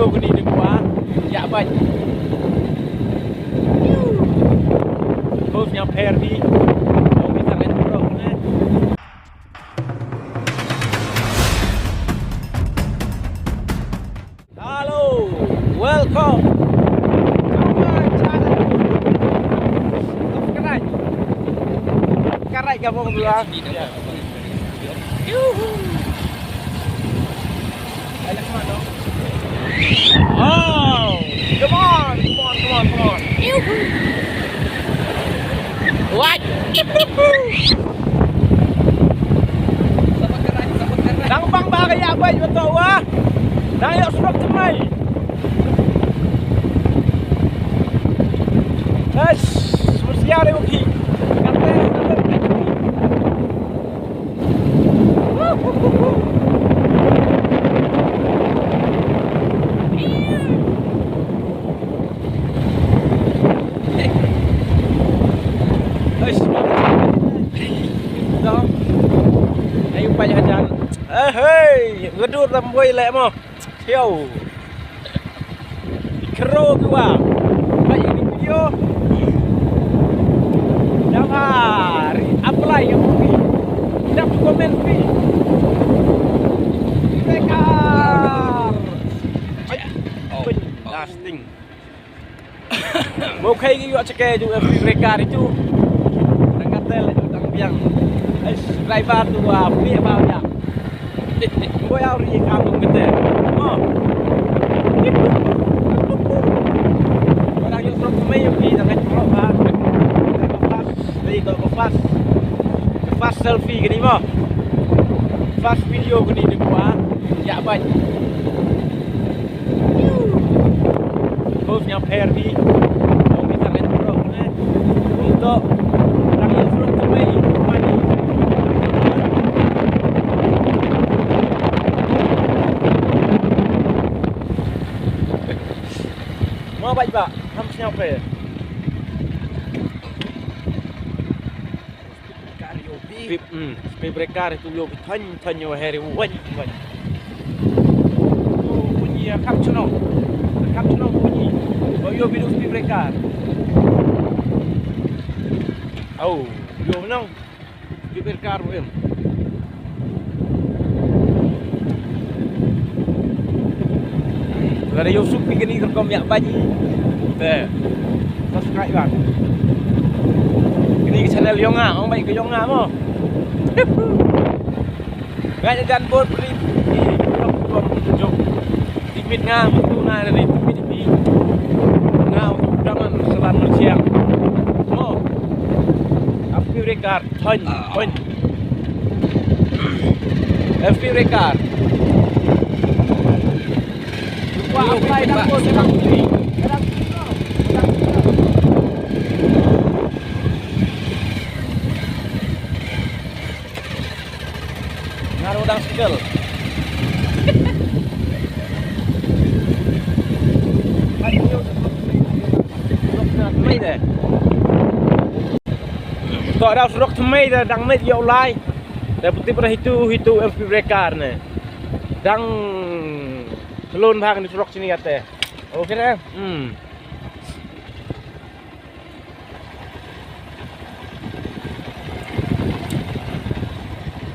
video ke ni dia buat. Ya baik. Terus nyampe ni. Oh kita main pro ni. Halo, welcome. Karai kamu bilang. Yuhu. Ayo mana? Oh, come on. Yuhu. What? Nang bang bagay apa itu tahu ah? Nang yuk surat temai. Mesti ada lagi. Hei, gedor tamboi lek mo. Siau. Kero gua. Baik ini video. Jangan apply yang ini. Tidak komen pi. Bekar. Lasting. Mau kayak gitu cek juga bekar itu. Dekat tel tang biang. Driver tu beli apa ya? Gue harus di kampung gede. Oh. Orang yang from Mei pergi dengan kalau kan. Pas selfie gini mah. Pas video gini dia buat. Ya baik. Terus nyampe ni. Oh kita main pro ni. Untuk orang yang from Mei mani. Mau baik pak, hampir nyampe. Speed breaker itu yo tan yo hari waj. Oh bunyi kam chno bunyi. Oh yo biru speed breaker. Oh yo menang speed breaker em. Kalau ada Yusuf pergi ni rekam yang banyak. Subscribe bang. Ini ke channel Yonga, orang baik ke Yonga mo. Ngajak dan bot beri jom. Tipit ngam tu na dari tipit. Ngau jangan selan siang. Mo. Api rekar ton. Api rekar. Wah, apply dah pun sedang beli. Ngaruh dang skill. Mấy đây. Tọa đào srok thmei dah dang met yo lai. Dah putih pada hitu MP breaker ne. Dang Selun bahag ni surok sini kata. Okey dah.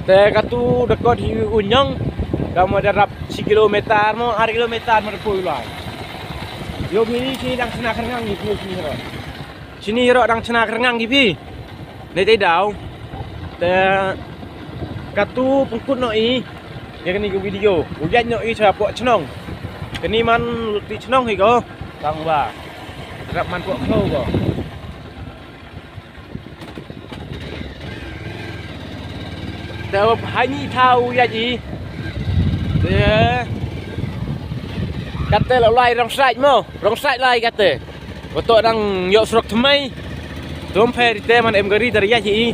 Te katu dekat hi unyang kamu darap 1 kilometer mo, 1 kilometer mo depo ulai. Yo mini sini dang cena kerengang ni sini hero. Sini hero dang cena kerengang gipi. Nei tai dau. Te katu pungkut no i. Ya kini ke video. Ujan no i sapok cenong. Kini man di cenong hi ko. Bang ba. Rap man pok khâu ko. Dah hani tahu ya ji. Dia kata lai rong sai lai kata. Betul dang yok surok thmei. Dom phe te man em gari dari ya ji.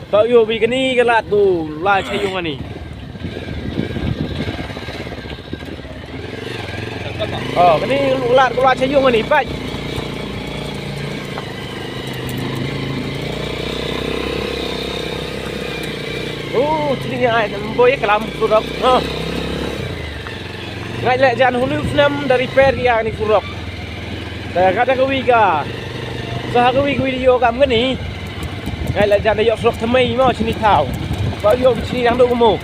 Tau yo bi kini kelat tu lai chayung ani. Oh, kini ulat keluar cayung ni, Pak. Oh, sini ai boy kelam sudah. Ngai lek jan hulu senam dari peria ni kurok. Dah kata kewiga. Sah kewi yo kam ni. Ngai lek jan yo sok temai mau sini tahu. Kau yo sini yang duk mu.